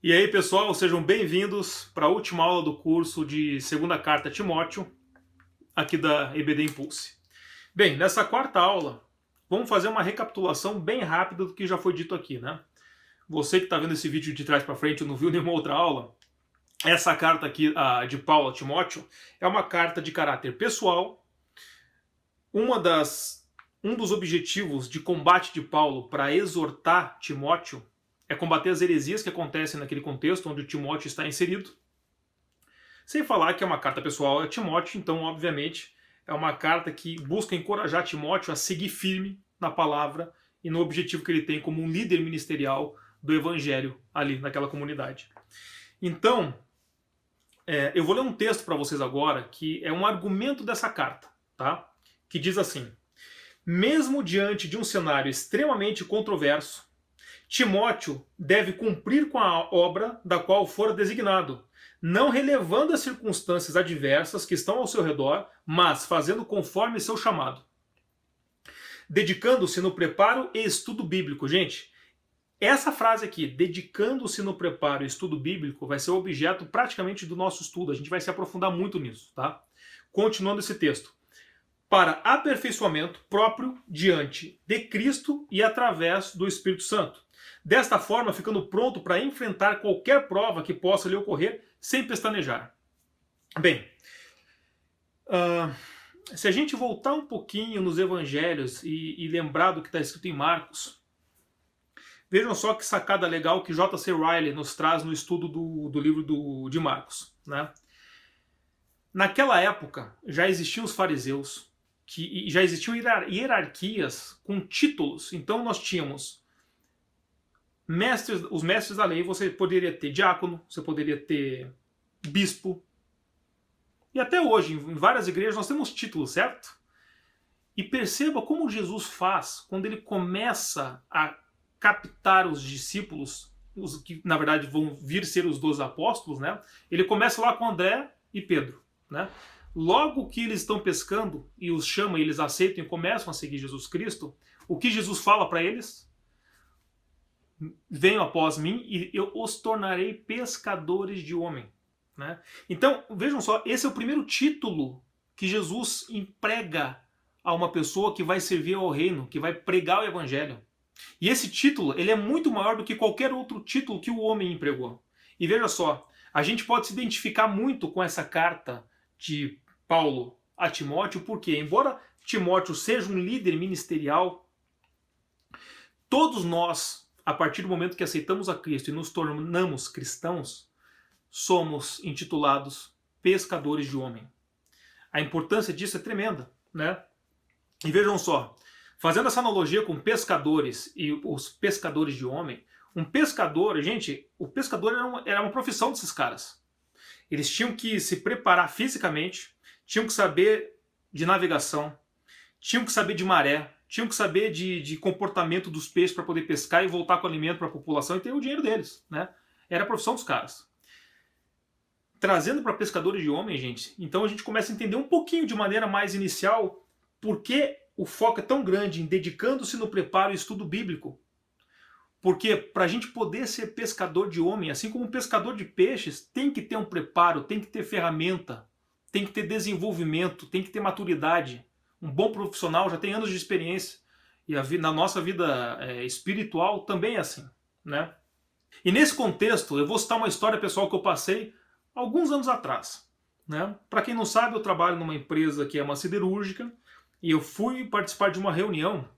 E aí, pessoal, sejam bem-vindos para a última aula do curso de Segunda Carta a Timóteo, aqui da EBD Impulse. Bem, nessa quarta aula, vamos fazer uma recapitulação bem rápida do que já foi dito aqui, né? Você que está vendo esse vídeo de trás para frente e não viu nenhuma outra aula, essa carta aqui de Paulo a Timóteo é uma carta de caráter pessoal. Um dos objetivos de combate de Paulo para exortar Timóteo é combater as heresias que acontecem naquele contexto onde o Timóteo está inserido. Sem falar que é uma carta pessoal a Timóteo, então, obviamente, é uma carta que busca encorajar Timóteo a seguir firme na palavra e no objetivo que ele tem como um líder ministerial do evangelho ali naquela comunidade. Então, eu vou ler um texto para vocês agora que é um argumento dessa carta, tá? Que diz assim: mesmo diante de um cenário extremamente controverso, Timóteo deve cumprir com a obra da qual fora designado, não relevando as circunstâncias adversas que estão ao seu redor, mas fazendo conforme seu chamado. Dedicando-se no preparo e estudo bíblico. Gente, essa frase aqui, dedicando-se no preparo e estudo bíblico, vai ser o objeto praticamente do nosso estudo. A gente vai se aprofundar muito nisso, tá? Continuando esse texto. Para aperfeiçoamento próprio diante de Cristo e através do Espírito Santo. Desta forma, ficando pronto para enfrentar qualquer prova que possa lhe ocorrer sem pestanejar. Bem, se a gente voltar um pouquinho nos evangelhos e lembrar do que está escrito em Marcos, vejam só que sacada legal que J.C. Ryle nos traz no estudo do livro de Marcos, né? Naquela época, já existiam os fariseus, que já existiam hierarquias com títulos. Então nós tínhamos os mestres da lei. Você poderia ter diácono, você poderia ter bispo. E até hoje, em várias igrejas, nós temos títulos, certo? E perceba como Jesus faz quando ele começa a captar os discípulos, os que na verdade vão vir ser os 12 apóstolos, né? Ele começa lá com André e Pedro, né? Logo que eles estão pescando e os chama e eles aceitam e começam a seguir Jesus Cristo, o que Jesus fala para eles? Venham após mim e eu os tornarei pescadores de homem, né? Então, vejam só, esse é o primeiro título que Jesus emprega a uma pessoa que vai servir ao reino, que vai pregar o evangelho. E esse título, ele é muito maior do que qualquer outro título que o homem empregou. E veja só, a gente pode se identificar muito com essa carta de Paulo a Timóteo, porque embora Timóteo seja um líder ministerial, todos nós, a partir do momento que aceitamos a Cristo e nos tornamos cristãos, somos intitulados pescadores de homem. A importância disso é tremenda, né? E vejam só, fazendo essa analogia com pescadores e os pescadores de homem, um pescador, gente, o pescador era uma profissão desses caras. Eles tinham que se preparar fisicamente, tinham que saber de navegação, tinham que saber de maré, tinham que saber de comportamento dos peixes para poder pescar e voltar com alimento para a população e ter o dinheiro deles, né? Era a profissão dos caras. Trazendo para pescadores de homem, gente, então a gente começa a entender um pouquinho de maneira mais inicial por que o foco é tão grande em dedicando-se no preparo e estudo bíblico. Porque para a gente poder ser pescador de homem, assim como um pescador de peixes, tem que ter um preparo, tem que ter ferramenta, tem que ter desenvolvimento, tem que ter maturidade. Um bom profissional já tem anos de experiência. E na nossa vida espiritual também é assim, né? E nesse contexto, eu vou citar uma história pessoal que eu passei alguns anos atrás, né? Para quem não sabe, eu trabalho numa empresa que é uma siderúrgica e eu fui participar de uma reunião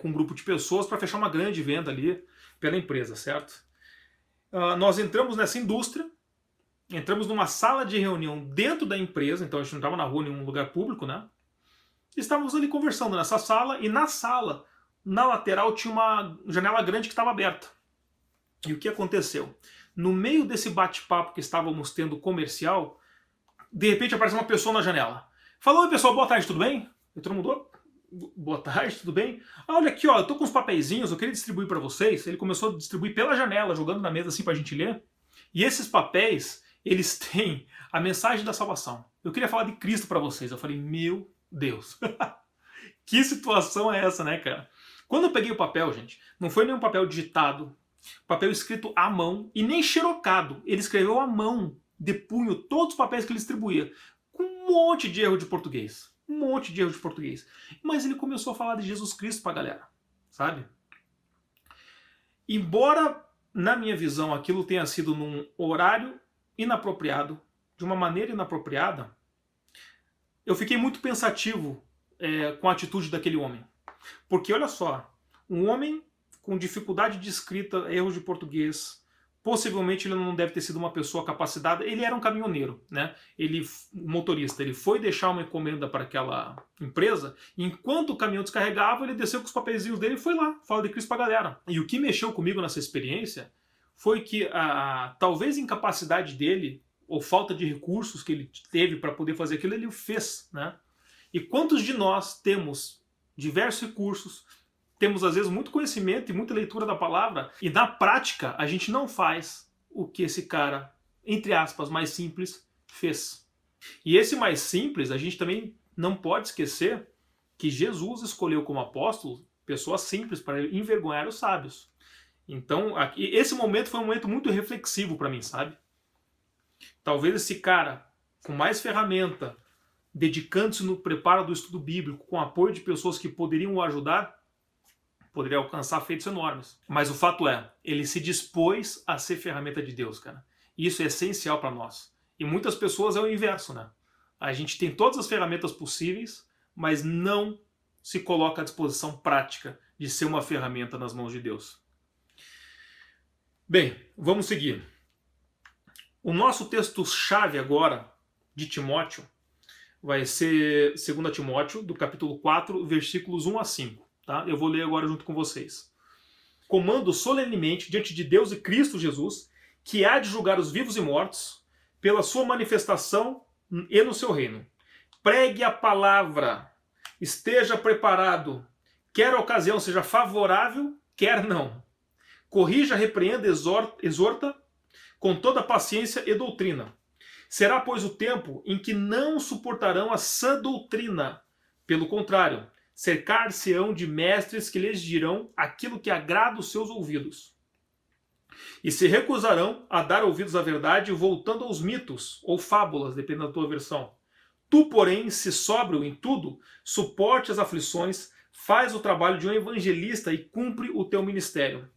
com um grupo de pessoas para fechar uma grande venda ali pela empresa, certo? Nós entramos nessa indústria, entramos numa sala de reunião dentro da empresa, então a gente não estava na rua, em nenhum lugar público, né? Estávamos ali conversando nessa sala, e na sala, na lateral, tinha uma janela grande que estava aberta. E o que aconteceu? No meio desse bate-papo que estávamos tendo comercial, de repente aparece uma pessoa na janela. Falou: oi pessoal, boa tarde, tudo bem? E todo mundo: boa tarde, tudo bem? Olha aqui, ó, eu tô com uns papeizinhos, eu queria distribuir para vocês. Ele começou a distribuir pela janela, jogando na mesa assim pra gente ler. E esses papéis, eles têm a mensagem da salvação. Eu queria falar de Cristo para vocês. Eu falei: meu Deus, que situação é essa, né, cara? Quando eu peguei o papel, gente, não foi nenhum papel digitado, papel escrito à mão e nem xerocado. Ele escreveu à mão, de punho, todos os papéis que ele distribuía, com um monte de erro de português. Um monte de erro de português. Mas ele começou a falar de Jesus Cristo pra galera, sabe? Embora, na minha visão, aquilo tenha sido num horário inapropriado, de uma maneira inapropriada, eu fiquei muito pensativo com a atitude daquele homem. Porque, olha só, um homem com dificuldade de escrita, erros de português, possivelmente ele não deve ter sido uma pessoa capacitada, ele era um caminhoneiro, né? Motorista, ele foi deixar uma encomenda para aquela empresa, e enquanto o caminhão descarregava, ele desceu com os papeizinhos dele e foi lá, fala de Cristo pra galera. E o que mexeu comigo nessa experiência foi que talvez a incapacidade dele, ou falta de recursos que ele teve para poder fazer aquilo, ele o fez, né? E quantos de nós temos diversos recursos, temos às vezes muito conhecimento e muita leitura da palavra, e na prática a gente não faz o que esse cara, entre aspas, mais simples, fez. E esse mais simples, a gente também não pode esquecer que Jesus escolheu como apóstolo pessoas simples para envergonhar os sábios. Então, esse momento foi um momento muito reflexivo para mim, sabe? Talvez esse cara, com mais ferramenta, dedicando-se no preparo do estudo bíblico, com apoio de pessoas que poderiam o ajudar, poderia alcançar feitos enormes. Mas o fato é, ele se dispôs a ser ferramenta de Deus, cara. E isso é essencial para nós. E muitas pessoas é o inverso, né? A gente tem todas as ferramentas possíveis, mas não se coloca à disposição prática de ser uma ferramenta nas mãos de Deus. Bem, vamos seguir. O nosso texto-chave agora, de Timóteo, vai ser 2 Timóteo, do capítulo 4, versículos 1 a 5. Tá? Eu vou ler agora junto com vocês. Comando solenemente diante de Deus e Cristo Jesus, que há de julgar os vivos e mortos, pela sua manifestação e no seu reino. Pregue a palavra, esteja preparado, quer a ocasião seja favorável, quer não. Corrija, repreenda, exorta, com toda paciência e doutrina. Será, pois, o tempo em que não suportarão a sã doutrina. Pelo contrário, cercar-se-ão de mestres que lhes dirão aquilo que agrada os seus ouvidos. E se recusarão a dar ouvidos à verdade, voltando aos mitos ou fábulas, dependendo da tua versão. Tu, porém, se sóbrio em tudo, suporte as aflições, faz o trabalho de um evangelista e cumpre o teu ministério.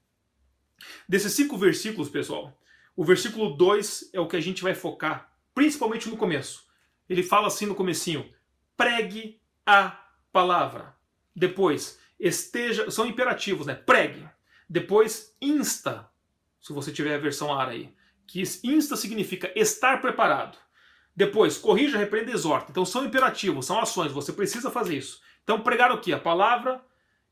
Desses 5 versículos, pessoal, o versículo 2 é o que a gente vai focar, principalmente no começo. Ele fala assim no comecinho, pregue a palavra. Depois, são imperativos, né? Pregue. Depois, insta, se você tiver a versão ARA aí, que insta significa estar preparado. Depois, corrija, repreenda e exorta. Então são imperativos, são ações, você precisa fazer isso. Então pregar o quê? A palavra,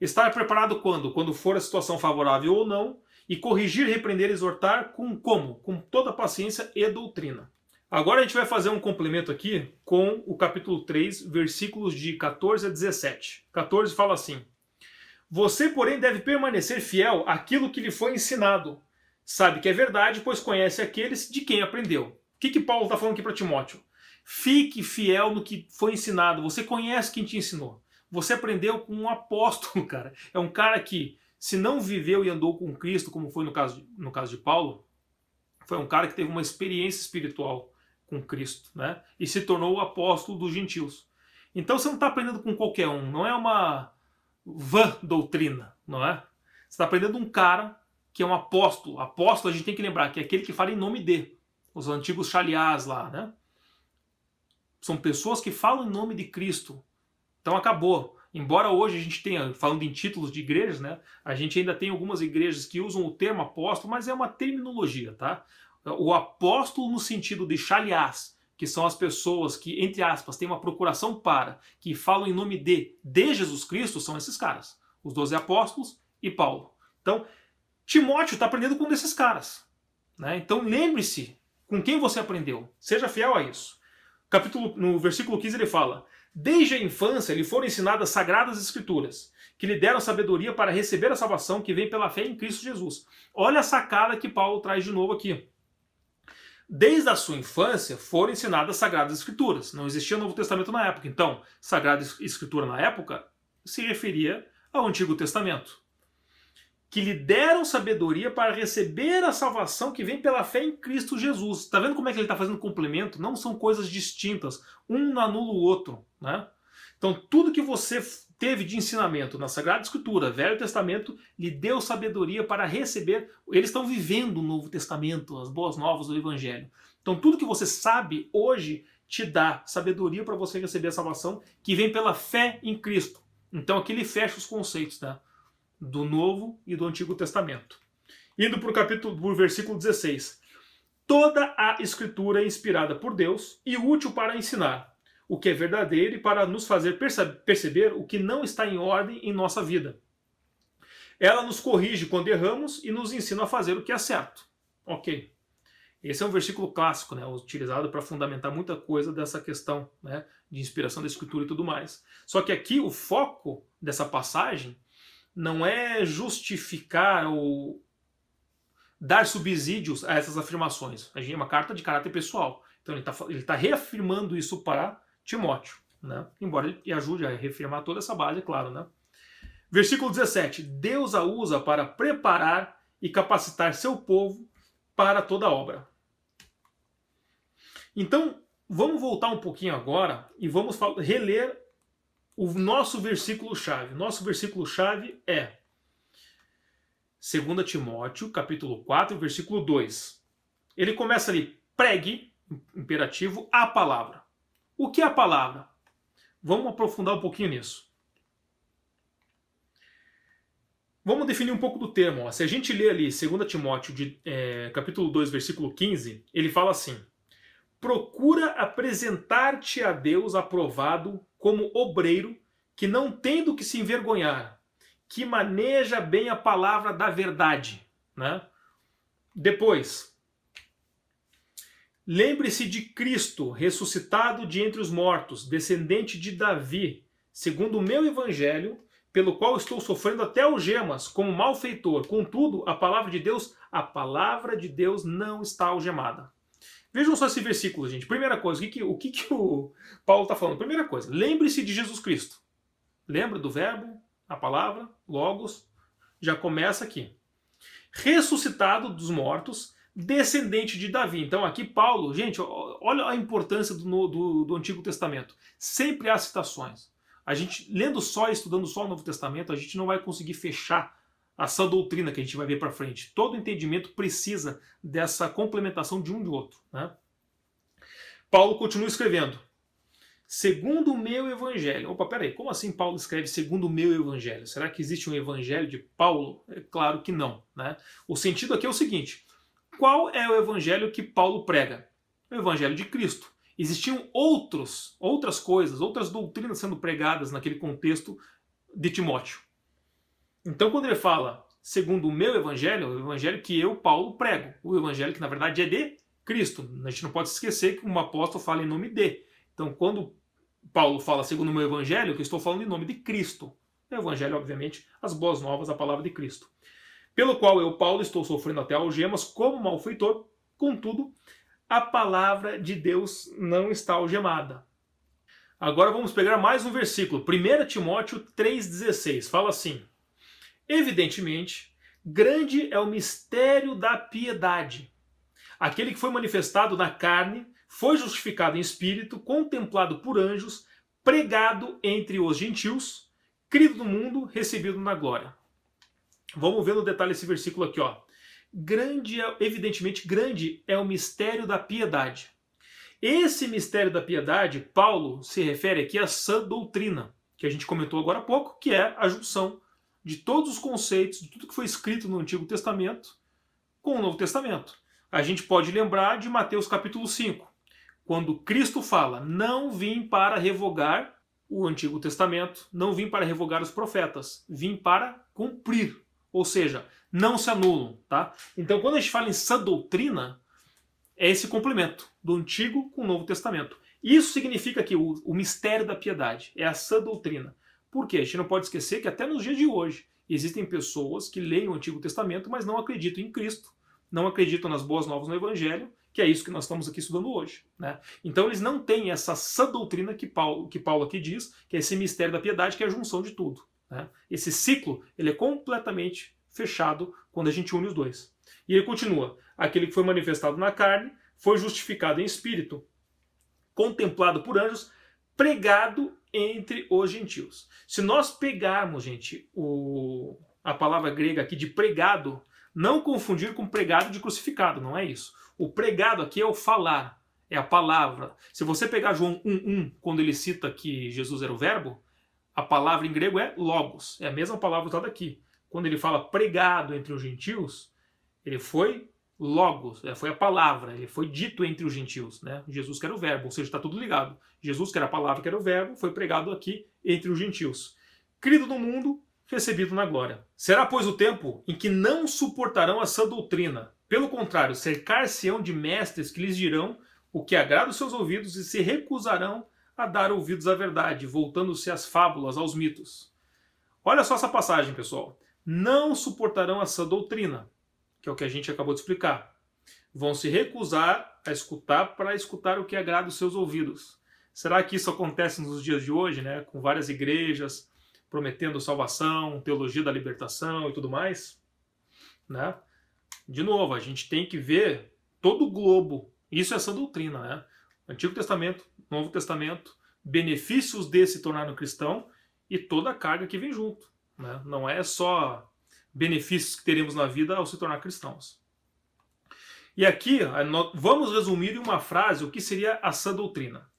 estar preparado quando? Quando for a situação favorável ou não, e corrigir, repreender e exortar como? Com toda paciência e doutrina. Agora a gente vai fazer um complemento aqui com o capítulo 3, versículos de 14 a 17. 14 fala assim: Você, porém, deve permanecer fiel àquilo que lhe foi ensinado. Sabe que é verdade, pois conhece aqueles de quem aprendeu. O que Paulo está falando aqui para Timóteo? Fique fiel no que foi ensinado. Você conhece quem te ensinou. Você aprendeu com um apóstolo, cara. É um cara que, se não viveu e andou com Cristo, como foi no caso de Paulo, foi um cara que teve uma experiência espiritual com Cristo, né? E se tornou o apóstolo dos gentios. Então você não está aprendendo com qualquer um, não é uma vã doutrina, não é? Você está aprendendo um cara que é um apóstolo. Apóstolo a gente tem que lembrar que é aquele que fala em nome de, os antigos chaliás lá, né? São pessoas que falam em nome de Cristo. Então acabou. Embora hoje a gente tenha, falando em títulos de igrejas, né? A gente ainda tem algumas igrejas que usam o termo apóstolo, mas é uma terminologia, tá? O apóstolo no sentido de chaliás, que são as pessoas que, entre aspas, têm uma procuração para, que falam em nome de Jesus Cristo, são esses caras. Os 12 apóstolos e Paulo. Então, Timóteo está aprendendo com um desses caras, né? Então lembre-se com quem você aprendeu. Seja fiel a isso. No versículo 15 ele fala: Desde a infância lhe foram ensinadas sagradas escrituras, que lhe deram sabedoria para receber a salvação que vem pela fé em Cristo Jesus. Olha a sacada que Paulo traz de novo aqui. Desde a sua infância foram ensinadas sagradas escrituras. Não existia Novo Testamento na época. Então, Sagrada Escritura na época se referia ao Antigo Testamento. que lhe deram sabedoria para receber a salvação que vem pela fé em Cristo Jesus. Está vendo como é que ele está fazendo complemento? Não são coisas distintas, um não anula o outro, né? Então tudo que você teve de ensinamento na Sagrada Escritura, Velho Testamento, lhe deu sabedoria para receber. Eles estão vivendo o Novo Testamento, as boas novas do Evangelho. Então tudo que você sabe hoje te dá sabedoria para você receber a salvação que vem pela fé em Cristo. Então aqui ele fecha os conceitos, né, do Novo e do Antigo Testamento. Indo para o versículo 16. Toda a Escritura é inspirada por Deus e útil para ensinar o que é verdadeiro e para nos fazer perceber o que não está em ordem em nossa vida. Ela nos corrige quando erramos e nos ensina a fazer o que é certo. Ok. Esse é um versículo clássico, né, utilizado para fundamentar muita coisa dessa questão, né, de inspiração da Escritura e tudo mais. Só que aqui o foco dessa passagem não é justificar ou dar subsídios a essas afirmações. A gente é uma carta de caráter pessoal. Então ele tá reafirmando isso para Timóteo, né? Embora ele ajude a reafirmar toda essa base, é claro, né? Versículo 17. Deus a usa para preparar e capacitar seu povo para toda obra. Então, vamos voltar um pouquinho agora e vamos reler o nosso versículo-chave. Nosso versículo-chave é 2 Timóteo, capítulo 4, versículo 2. Ele começa ali, pregue, imperativo, a palavra. O que é a palavra? Vamos aprofundar um pouquinho nisso. Vamos definir um pouco do termo. Ó. Se a gente ler ali 2 Timóteo, capítulo 2, versículo 15, ele fala assim: procura apresentar-te a Deus aprovado como obreiro, que não tem do que se envergonhar, que maneja bem a palavra da verdade. Né? Depois, lembre-se de Cristo, ressuscitado de entre os mortos, descendente de Davi, segundo o meu evangelho, pelo qual estou sofrendo até algemas, como malfeitor. Contudo, a palavra de Deus não está algemada. Vejam só esse versículo, gente. Primeira coisa, o que o Paulo está falando? Primeira coisa, lembre-se de Jesus Cristo. Lembra do verbo, a palavra, logos, já começa aqui. Ressuscitado dos mortos, descendente de Davi. Então aqui Paulo, gente, olha a importância do Antigo Testamento. Sempre há citações. A gente, lendo só e estudando só o Novo Testamento, a gente não vai conseguir fechar essa doutrina que a gente vai ver para frente. Todo entendimento precisa dessa complementação de um de outro. Né? Paulo continua escrevendo. Segundo o meu evangelho. Opa, peraí, como assim Paulo escreve segundo o meu evangelho? Será que existe um evangelho de Paulo? É claro que não. Né? O sentido aqui é o seguinte. Qual é o evangelho que Paulo prega? O evangelho de Cristo. Existiam outras coisas, outras doutrinas sendo pregadas naquele contexto de Timóteo. Então quando ele fala, segundo o meu evangelho, o evangelho que eu, Paulo, prego. O evangelho que na verdade é de Cristo. A gente não pode esquecer que um apóstolo fala em nome de. Então quando Paulo fala segundo o meu evangelho, eu estou falando em nome de Cristo. O evangelho, obviamente, as boas novas, a palavra de Cristo. Pelo qual eu, Paulo, estou sofrendo até algemas como malfeitor, contudo, a palavra de Deus não está algemada. Agora vamos pegar mais um versículo. 1 Timóteo 3,16. Fala assim: evidentemente, grande é o mistério da piedade. Aquele que foi manifestado na carne, foi justificado em espírito, contemplado por anjos, pregado entre os gentios, crido no mundo, recebido na glória. Vamos ver no detalhe esse versículo aqui, ó. Evidentemente grande é o mistério da piedade. Esse mistério da piedade, Paulo se refere aqui à sã doutrina, que a gente comentou agora há pouco, que é a junção de todos os conceitos, de tudo que foi escrito no Antigo Testamento com o Novo Testamento. A gente pode lembrar de Mateus capítulo 5, quando Cristo fala, não vim para revogar o Antigo Testamento, não vim para revogar os profetas, vim para cumprir. Ou seja, não se anulam, tá? Então, quando a gente fala em sã doutrina, é esse complemento do Antigo com o Novo Testamento. Isso significa que o mistério da piedade é a sã doutrina. Por quê? A gente não pode esquecer que até nos dias de hoje existem pessoas que leem o Antigo Testamento, mas não acreditam em Cristo, não acreditam nas boas novas no Evangelho, que é isso que nós estamos aqui estudando hoje. Né? Então eles não têm essa sã doutrina que Paulo aqui diz, que é esse mistério da piedade, que é a junção de tudo. Né? Esse ciclo ele é completamente fechado quando a gente une os dois. E ele continua: aquele que foi manifestado na carne, foi justificado em espírito, contemplado por anjos, pregado entre os gentios. Se nós pegarmos, gente, a palavra grega aqui de pregado, não confundir com pregado de crucificado, não é isso. O pregado aqui é o falar, é a palavra. Se você pegar João 1:1, quando ele cita que Jesus era o verbo, a palavra em grego é logos, é a mesma palavra usada aqui. Quando ele fala pregado entre os gentios, ele foi logos, foi a palavra, ele foi dito entre os gentios, né? Jesus que era o verbo, ou seja, está tudo ligado. Jesus que era a palavra, que era o verbo, foi pregado aqui entre os gentios. Crido no mundo, recebido na glória. Será, pois, o tempo em que não suportarão a sã doutrina. Pelo contrário, cercar-se-ão de mestres que lhes dirão o que agrada os seus ouvidos e se recusarão a dar ouvidos à verdade, voltando-se às fábulas, aos mitos. Olha só essa passagem, pessoal. Não suportarão a sã doutrina, que é o que a gente acabou de explicar. Vão se recusar a escutar para escutar o que agrada os seus ouvidos. Será que isso acontece nos dias de hoje, né? Com várias igrejas prometendo salvação, teologia da libertação e tudo mais? Né? De novo, a gente tem que ver todo o globo. Isso é essa doutrina, né? Antigo Testamento, Novo Testamento, benefícios de se tornar um cristão e toda a carga que vem junto. Né? Não é só benefícios que teremos na vida ao se tornar cristãos. E aqui vamos resumir em uma frase o que seria a sã doutrina.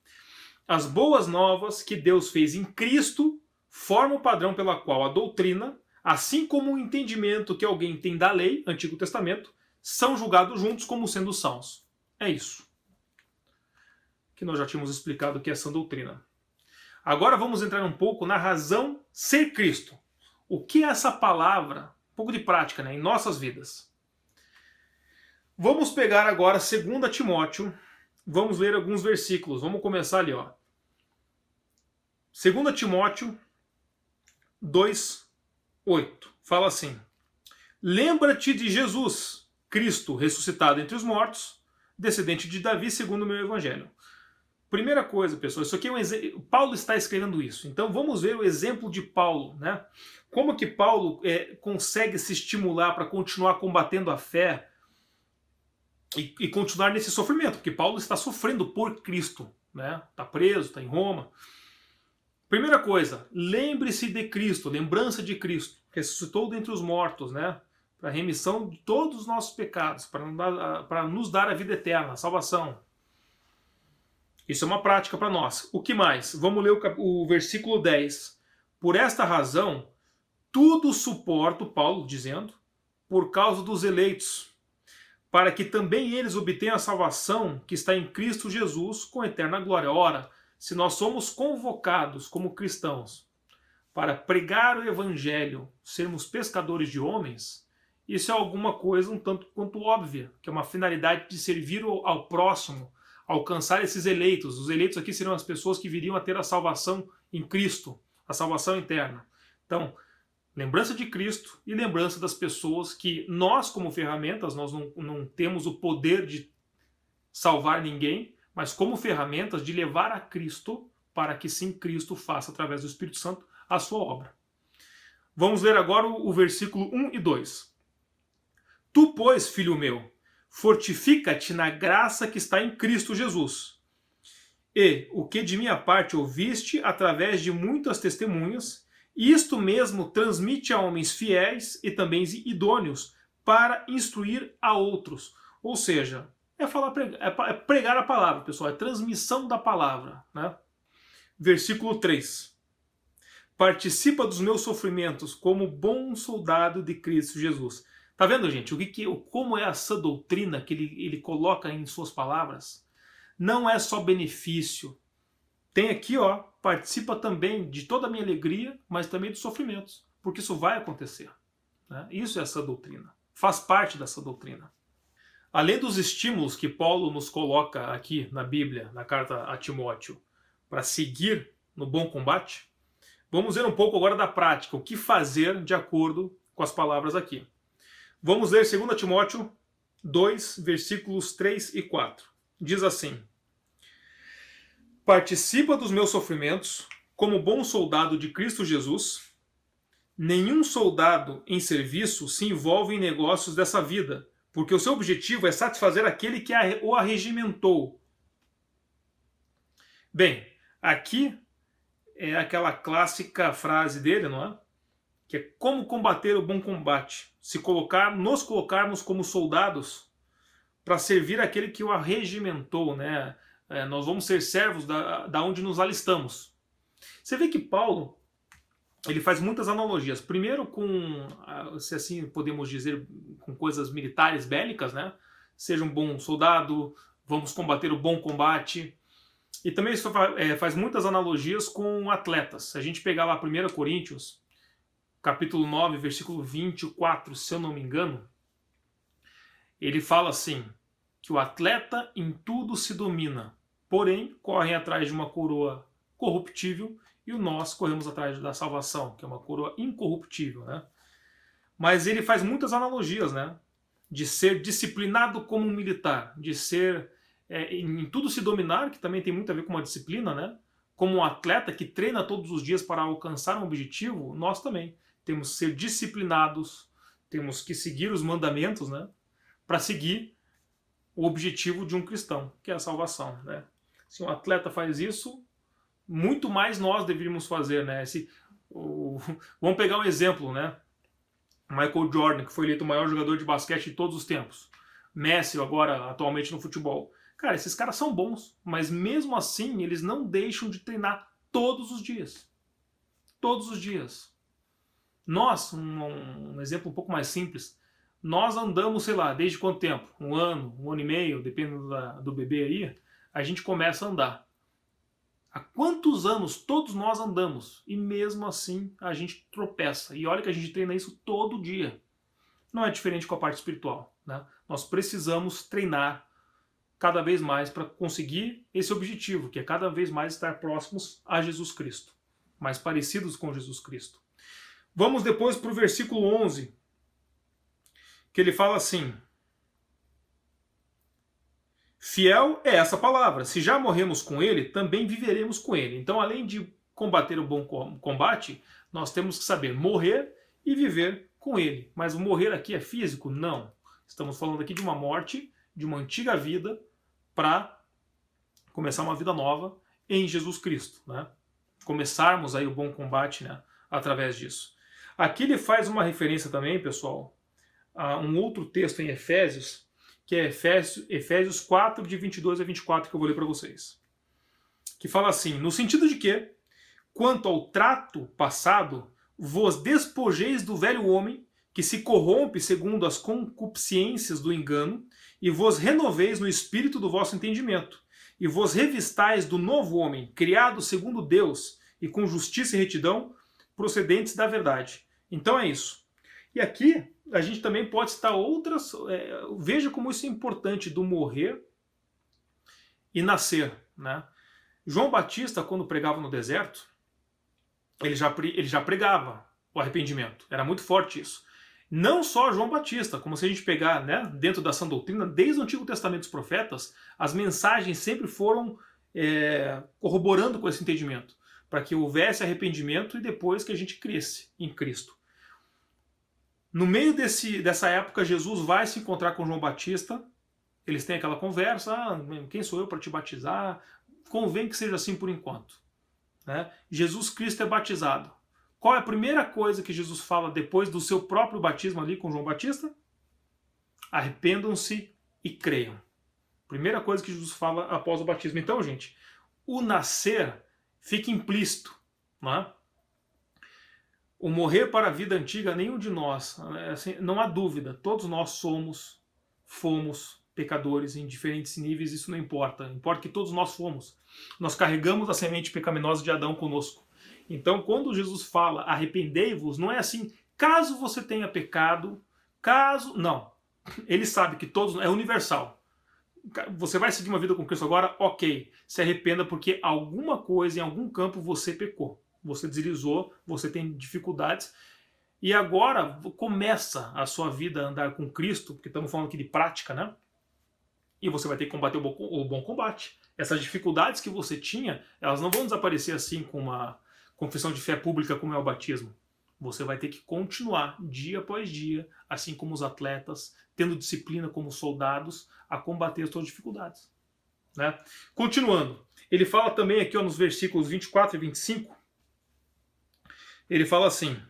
As boas novas que Deus fez em Cristo formam o padrão pela qual a doutrina, assim como o entendimento que alguém tem da lei, Antigo Testamento, são julgados juntos como sendo sãos. É isso que nós já tínhamos explicado o que é sã doutrina. Agora vamos entrar um pouco na razão ser Cristo. O que é essa palavra? Um pouco de prática, né, em nossas vidas. Vamos pegar agora 2 Timóteo, vamos ler alguns versículos. Vamos começar ali, ó. 2 Timóteo 2:8. Fala assim: lembra-te de Jesus, Cristo ressuscitado entre os mortos, descendente de Davi, segundo o meu evangelho. Primeira coisa, pessoal, isso aqui é um exemplo. Paulo está escrevendo isso. Então vamos ver o exemplo de Paulo, né? Como que Paulo consegue se estimular para continuar combatendo a fé e continuar nesse sofrimento, porque Paulo está sofrendo por Cristo, né? Está preso, está em Roma. Primeira coisa, lembre-se de Cristo, lembrança de Cristo, que ressuscitou dentre os mortos, né? Para a remissão de todos os nossos pecados, para nos dar a vida eterna, a salvação. Isso é uma prática para nós. O que mais? Vamos ler o versículo 10. Por esta razão, tudo suporto, Paulo dizendo, por causa dos eleitos, para que também eles obtenham a salvação que está em Cristo Jesus com eterna glória. Ora, se nós somos convocados como cristãos para pregar o evangelho, sermos pescadores de homens, isso é alguma coisa um tanto quanto óbvia, que é uma finalidade de servir ao próximo, alcançar esses eleitos. Os eleitos aqui seriam as pessoas que viriam a ter a salvação em Cristo, a salvação eterna. Então, lembrança de Cristo e lembrança das pessoas que nós, como ferramentas, nós não temos o poder de salvar ninguém, mas como ferramentas de levar a Cristo para que sim Cristo faça, através do Espírito Santo, a sua obra. Vamos ler agora o versículo 1 e 2. Tu, pois, filho meu, fortifica-te na graça que está em Cristo Jesus. E o que de minha parte ouviste através de muitas testemunhas, isto mesmo transmite a homens fiéis e também idôneos para instruir a outros. Ou seja, é pregar a palavra, pessoal, é transmissão da palavra, né? Versículo 3. Participa dos meus sofrimentos como bom soldado de Cristo Jesus. Tá vendo, gente? Como é essa doutrina que ele coloca em suas palavras? Não é só benefício. Tem aqui, ó, participa também de toda a minha alegria, mas também dos sofrimentos, porque isso vai acontecer. Né? Isso é essa doutrina. Faz parte dessa doutrina. Além dos estímulos que Paulo nos coloca aqui na Bíblia, na carta a Timóteo, para seguir no bom combate, vamos ver um pouco agora da prática, o que fazer de acordo com as palavras aqui. Vamos ler 2 Timóteo 2, versículos 3 e 4. Diz assim: participa dos meus sofrimentos como bom soldado de Cristo Jesus Nenhum soldado em serviço se envolve em negócios dessa vida, porque o seu objetivo é satisfazer aquele que o arregimentou. Bem, aqui é aquela clássica frase dele, não é? Que é como combater o bom combate. Nos colocarmos como soldados para servir aquele que o arregimentou, né? Nós vamos ser servos da onde nos alistamos. Você vê que Paulo ele faz muitas analogias. Primeiro com, se assim podemos dizer, com coisas militares bélicas, né? Seja um bom soldado, vamos combater o bom combate. E também isso faz muitas analogias com atletas. Se a gente pegar lá 1 Coríntios, capítulo 9, versículo 24, se eu não me engano, ele fala assim, que o atleta em tudo se domina, porém correm atrás de uma coroa corruptível e nós corremos atrás da salvação, que é uma coroa incorruptível, né? Mas ele faz muitas analogias, né? De ser disciplinado como um militar, de ser em tudo se dominar, que também tem muito a ver com uma disciplina, né? Como um atleta que treina todos os dias para alcançar um objetivo, nós também temos que ser disciplinados, temos que seguir os mandamentos, né? Para seguir o objetivo de um cristão, que é a salvação, né? Se um atleta faz isso, muito mais nós deveríamos fazer, né? Vamos pegar um exemplo, né? Michael Jordan, que foi eleito o maior jogador de basquete de todos os tempos. Messi, agora, atualmente no futebol. Cara, esses caras são bons, mas mesmo assim eles não deixam de treinar todos os dias. Todos os dias. Nós, um exemplo um pouco mais simples, nós andamos, sei lá, desde quanto tempo? Um ano e meio, dependendo do bebê aí, a gente começa a andar. Há quantos anos todos nós andamos? E mesmo assim a gente tropeça. E olha que a gente treina isso todo dia. Não é diferente com a parte espiritual, né? Nós precisamos treinar cada vez mais para conseguir esse objetivo, que é cada vez mais estar próximos a Jesus Cristo. Mais parecidos com Jesus Cristo. Vamos depois para o versículo 11, que ele fala assim: fiel é essa palavra. Se já morremos com ele, também viveremos com ele. Então, além de combater o bom combate, nós temos que saber morrer e viver com ele. Mas o morrer aqui é físico? Não. Estamos falando aqui de uma morte, de uma antiga vida, para começar uma vida nova em Jesus Cristo, né? Começarmos aí o bom combate, né, através disso. Aqui ele faz uma referência também, pessoal, a um outro texto em Efésios, que é Efésios 4, de 22 a 24, que eu vou ler para vocês. Que fala assim: no sentido de que, quanto ao trato passado, vos despojeis do velho homem, que se corrompe segundo as concupiscências do engano, e vos renoveis no espírito do vosso entendimento, e vos revistais do novo homem, criado segundo Deus, e com justiça e retidão, procedentes da verdade. Então é isso. E aqui a gente também pode citar outras. Veja como isso é importante do morrer e nascer, né? João Batista, quando pregava no deserto, ele já pregava o arrependimento. Era muito forte isso. Não só João Batista, como se a gente pegar, né, dentro da sã doutrina, desde o Antigo Testamento dos profetas, as mensagens sempre foram corroborando com esse entendimento, para que houvesse arrependimento e depois que a gente cresce em Cristo. No meio dessa época, Jesus vai se encontrar com João Batista, eles têm aquela conversa: quem sou eu para te batizar? Convém que seja assim por enquanto, né? Jesus Cristo é batizado. Qual é a primeira coisa que Jesus fala depois do seu próprio batismo ali com João Batista? Arrependam-se e creiam. Primeira coisa que Jesus fala após o batismo. Então, gente, o nascer fica implícito, não é? O morrer para a vida antiga, nenhum de nós, assim, não há dúvida, todos nós fomos pecadores em diferentes níveis, isso não importa. Importa que todos nós fomos. Nós carregamos a semente pecaminosa de Adão conosco. Então, quando Jesus fala arrependei-vos, não é assim, caso você tenha pecado, não. Ele sabe que todos, é universal. Você vai seguir uma vida com Cristo agora? Ok. Se arrependa porque alguma coisa, em algum campo, você pecou. Você deslizou, você tem dificuldades. E agora começa a sua vida a andar com Cristo, porque estamos falando aqui de prática, né? E você vai ter que combater o bom combate. Essas dificuldades que você tinha, elas não vão desaparecer assim com uma confissão de fé pública como é o batismo. Você vai ter que continuar dia após dia, assim como os atletas, tendo disciplina como soldados, a combater as suas dificuldades. Né? Continuando, ele fala também aqui ó, nos versículos 24 e 25, ele fala assim,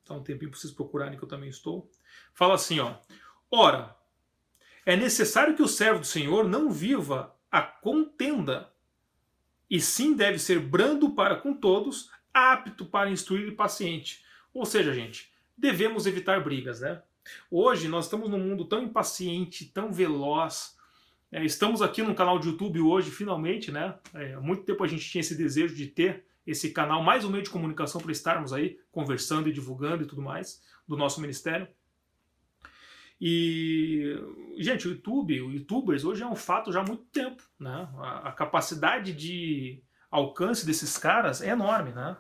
dá um tempinho para vocês procurarem que eu também estou, fala assim, ó, ora, é necessário que o servo do Senhor não viva a contenda, e sim deve ser brando para com todos, apto para instruir e paciente. Ou seja, gente, devemos evitar brigas, né? Hoje nós estamos num mundo tão impaciente, tão veloz. Estamos aqui num canal de YouTube hoje, finalmente, né? Há muito tempo a gente tinha esse desejo de ter esse canal, mais um meio de comunicação para estarmos aí conversando e divulgando e tudo mais do nosso ministério. E, gente, o youtubers hoje é um fato já há muito tempo, né? A capacidade de alcance desses caras é enorme, né?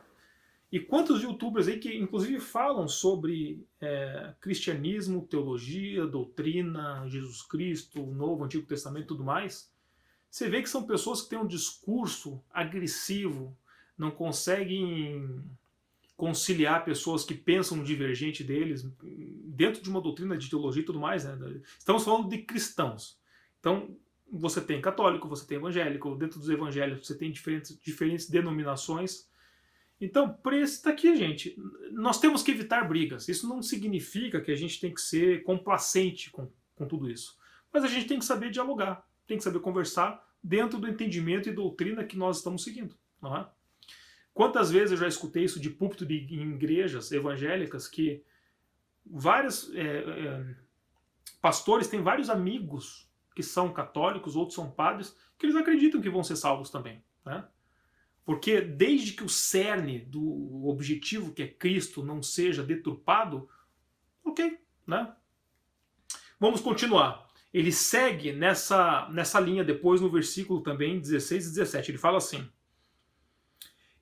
E quantos youtubers aí que inclusive falam sobre cristianismo, teologia, doutrina, Jesus Cristo, o Novo, Antigo Testamento e tudo mais, você vê que são pessoas que têm um discurso agressivo, não conseguem conciliar pessoas que pensam divergente deles dentro de uma doutrina de teologia e tudo mais, né? Estamos falando de cristãos. Então, você tem católico, você tem evangélico, dentro dos evangélicos você tem diferentes denominações. Então, por isso está aqui, gente. Nós temos que evitar brigas. Isso não significa que a gente tem que ser complacente com tudo isso. Mas a gente tem que saber dialogar, tem que saber conversar dentro do entendimento e doutrina que nós estamos seguindo. Não é? Quantas vezes eu já escutei isso de púlpito de igrejas evangélicas que vários pastores têm vários amigos que são católicos, outros são padres, que eles acreditam que vão ser salvos também, né? Porque desde que o cerne do objetivo que é Cristo não seja deturpado, ok, né? Vamos continuar. Ele segue nessa linha depois no versículo também 16 e 17. Ele fala assim: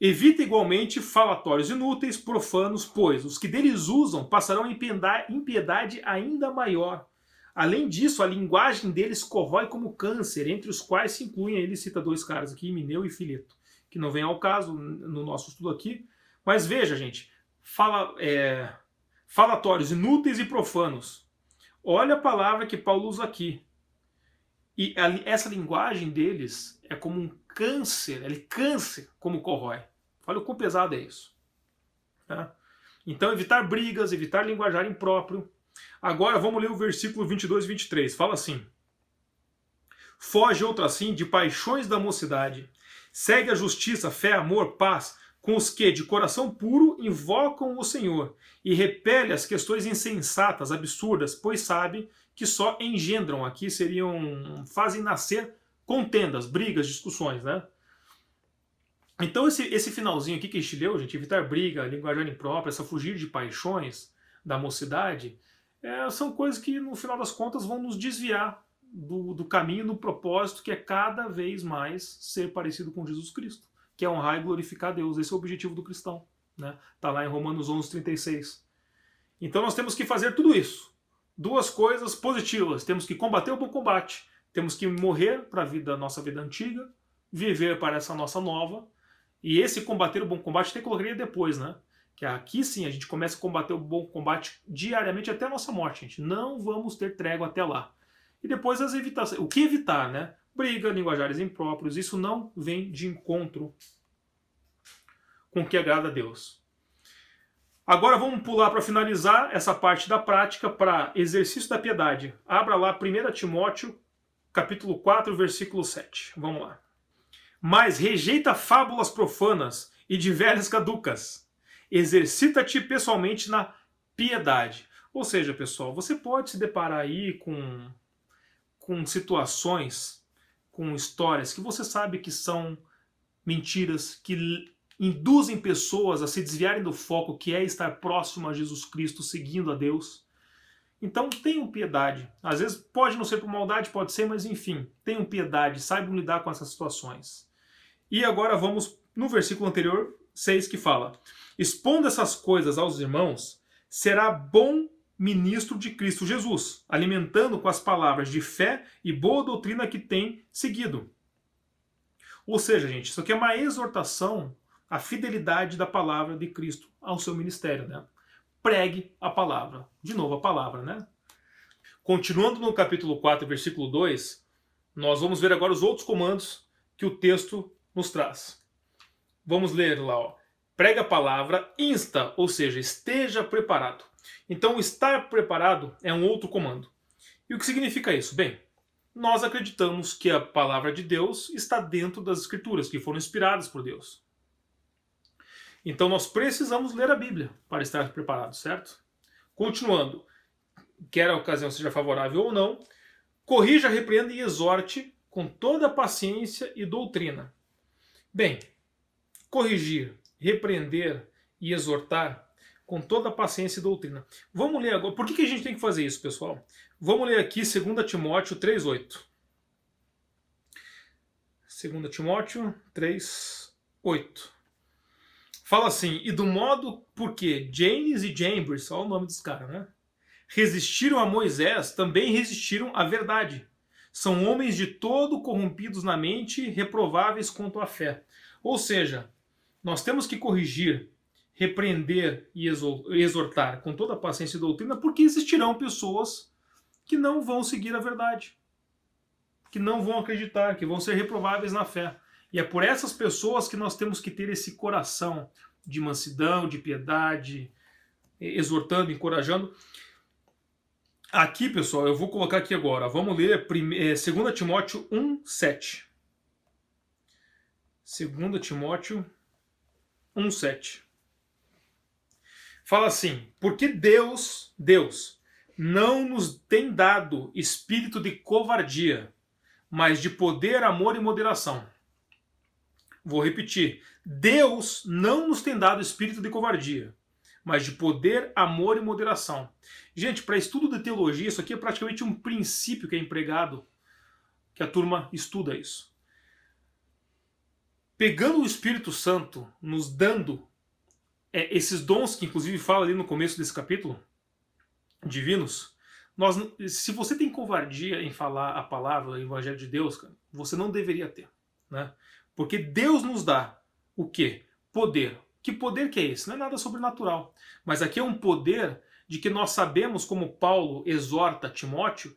evita igualmente falatórios inúteis, profanos, pois os que deles usam passarão impiedade ainda maior. Além disso, a linguagem deles corrói como câncer, entre os quais se incluem, ele cita dois caras aqui, Himeneu e Fileto, que não vem ao caso no nosso estudo aqui. Mas veja, gente, falatórios inúteis e profanos. Olha a palavra que Paulo usa aqui. E essa linguagem deles é como um câncer, ele câncer como corrói. Olha o quão pesado é isso. Tá? Então, evitar brigas, evitar linguajar impróprio. Agora, vamos ler o versículo 22 e 23. Fala assim: foge outra assim de paixões da mocidade. Segue a justiça, fé, amor, paz, com os que, de coração puro, invocam o Senhor, e repele as questões insensatas, absurdas, pois sabe que só engendram, aqui fazem nascer contendas, brigas, discussões, né? Então esse finalzinho aqui que a gente leu, gente, evitar briga, linguajar imprópria, essa fugir de paixões da mocidade, são coisas que no final das contas vão nos desviar do caminho, do propósito que é cada vez mais ser parecido com Jesus Cristo, que é honrar e glorificar a Deus. Esse é o objetivo do cristão, né? Tá lá em Romanos 11:36. Então nós temos que fazer tudo isso. Duas coisas positivas: temos que combater o bom combate, temos que morrer para a nossa vida antiga, viver para essa nossa nova. E esse combater o bom combate tem que colocar depois, né? Que aqui sim a gente começa a combater o bom combate diariamente até a nossa morte, gente. Não vamos ter trégua até lá. E depois as evitações. O que evitar, né? Briga, linguajares impróprios, isso não vem de encontro com o que agrada a Deus. Agora vamos pular para finalizar essa parte da prática para exercício da piedade. Abra lá 1 Timóteo, capítulo 4, versículo 7. Vamos lá. Mas rejeita fábulas profanas e de velhas caducas. Exercita-te pessoalmente na piedade. Ou seja, pessoal, você pode se deparar aí com situações, com histórias que você sabe que são mentiras, que induzem pessoas a se desviarem do foco que é estar próximo a Jesus Cristo, seguindo a Deus. Então tenham piedade. Às vezes pode não ser por maldade, pode ser, mas enfim, tenham piedade, saibam lidar com essas situações. E agora vamos no versículo anterior, 6, que fala: expondo essas coisas aos irmãos, será bom ministro de Cristo Jesus, alimentando com as palavras de fé e boa doutrina que tem seguido. Ou seja, gente, isso aqui é uma exortação a fidelidade da palavra de Cristo ao seu ministério, né? Pregue a palavra. De novo, a palavra, né? Continuando no capítulo 4, versículo 2, nós vamos ver agora os outros comandos que o texto nos traz. Vamos ler lá, ó. Prega a palavra, insta, ou seja, esteja preparado. Então, estar preparado é um outro comando. E o que significa isso? Bem, nós acreditamos que a palavra de Deus está dentro das Escrituras, que foram inspiradas por Deus. Então, nós precisamos ler a Bíblia para estar preparados, certo? Continuando, quer a ocasião seja favorável ou não, corrija, repreenda e exorte com toda paciência e doutrina. Bem, corrigir, repreender e exortar com toda paciência e doutrina. Vamos ler agora. Por que a gente tem que fazer isso, pessoal? Vamos ler aqui 2 Timóteo 3,8. 2 Timóteo 3,8. Fala assim: e do modo porque Janes e Jambres, olha o nome dos caras, né? Resistiram a Moisés, também resistiram à verdade. São homens de todo corrompidos na mente, reprováveis quanto à fé. Ou seja, nós temos que corrigir, repreender e exortar com toda a paciência e doutrina, porque existirão pessoas que não vão seguir a verdade, que não vão acreditar, que vão ser reprováveis na fé. E é por essas pessoas que nós temos que ter esse coração de mansidão, de piedade, exortando, encorajando. Aqui, pessoal, eu vou colocar aqui agora. Vamos ler 2 Timóteo 1,7. 2 Timóteo 1,7. Fala assim: porque Deus não nos tem dado espírito de covardia, mas de poder, amor e moderação. Vou repetir. Deus não nos tem dado espírito de covardia, mas de poder, amor e moderação. Gente, para estudo de teologia, isso aqui é praticamente um princípio que é empregado, que a turma estuda isso. Pegando o Espírito Santo, nos dando esses dons que inclusive fala ali no começo desse capítulo, divinos, se você tem covardia em falar a palavra, o Evangelho de Deus, cara, você não deveria ter, né? Porque Deus nos dá o quê? Poder. Que poder que é esse? Não é nada sobrenatural. Mas aqui é um poder de que nós sabemos, como Paulo exorta Timóteo,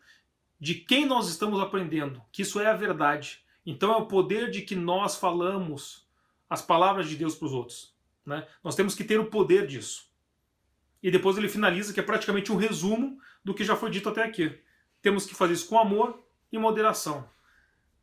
de quem nós estamos aprendendo, que isso é a verdade. Então é o poder de que nós falamos as palavras de Deus para os outros, né? Nós temos que ter o poder disso. E depois ele finaliza que é praticamente um resumo do que já foi dito até aqui. Temos que fazer isso com amor e moderação.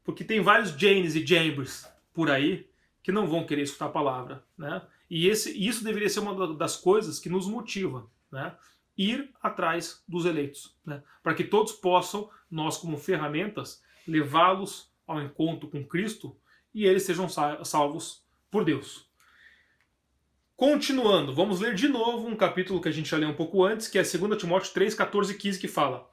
Porque tem vários Janes e Jambres por aí que não vão querer escutar a palavra, né? E isso deveria ser uma das coisas que nos motiva, né? Ir atrás dos eleitos, né? Para que todos possam, nós como ferramentas, levá-los ao encontro com Cristo e eles sejam salvos por Deus. Continuando, vamos ler de novo um capítulo que a gente já leu um pouco antes, que é 2 Timóteo 3, 14 e 15, que fala: